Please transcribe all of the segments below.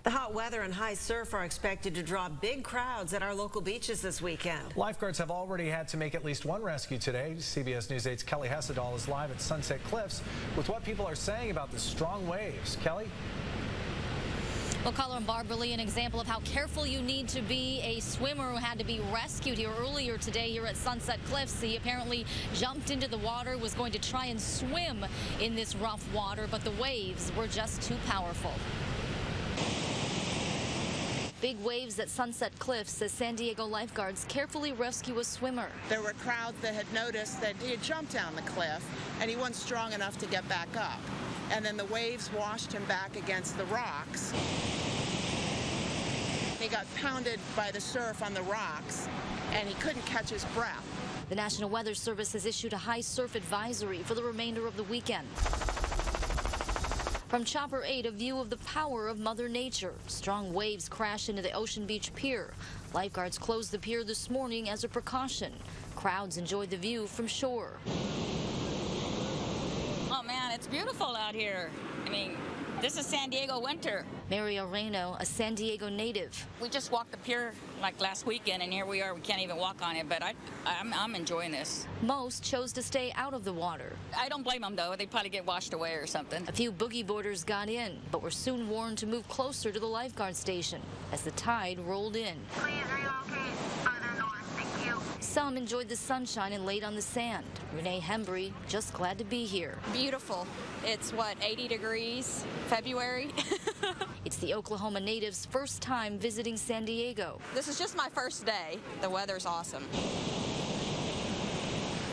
The hot weather and high surf are expected to draw big crowds at our local beaches this weekend. Lifeguards have already had to make at least one rescue today. CBS News 8's Kelly Hessedal is live at Sunset Cliffs with what people are saying about the strong waves. Kelly? Well, Color and Barb, really an example of how careful you need to be. A swimmer who had to be rescued here earlier today here at Sunset Cliffs. He apparently jumped into the water, was going to try and swim in this rough water, but the waves were just too powerful. Big waves at Sunset Cliffs as San Diego lifeguards carefully rescue a swimmer. There were crowds that had noticed that he had jumped down the cliff and he wasn't strong enough to get back up. And then the waves washed him back against the rocks. He got pounded by the surf on the rocks and he couldn't catch his breath. The National Weather Service has issued a high surf advisory for the remainder of the weekend. From Chopper 8, a view of the power of Mother Nature. Strong waves crash into the Ocean Beach Pier. Lifeguards closed the pier this morning as a precaution. Crowds enjoyed the view from shore. Oh man, it's beautiful out here. I mean, this is San Diego winter. Maria Reno, a San Diego native. We just walked the pier like last weekend, and here we are. We can't even walk on it, but I'm enjoying this. Most chose to stay out of the water. I don't blame them, though. They probably get washed away or something. A few boogie boarders got in, but were soon warned to move closer to the lifeguard station as the tide rolled in. Please relocate further north. Thank you. Some enjoyed the sunshine and laid on the sand. Renee Hembry, just glad to be here. Beautiful. It's what, 80 degrees, February? It's the Oklahoma native's first time visiting San Diego. This is just my first day. The weather's awesome.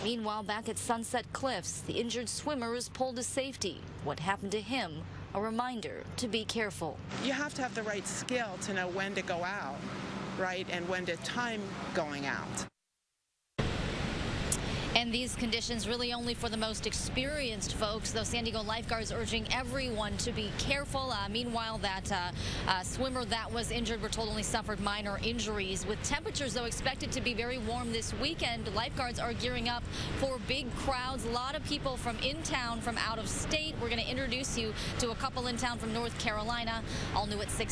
Meanwhile, back at Sunset Cliffs, the injured swimmer is pulled to safety. What happened to him? A reminder to be careful. You have to have the right skill to know when to go out, right, and when to time going out. And these conditions really only for the most experienced folks, though San Diego lifeguards urging everyone to be careful. Meanwhile, that swimmer that was injured, we're told, only suffered minor injuries. With temperatures, though, expected to be very warm this weekend, lifeguards are gearing up for big crowds. A lot of people from in town, from out of state. We're going to introduce you to a couple in town from North Carolina. All new at 6.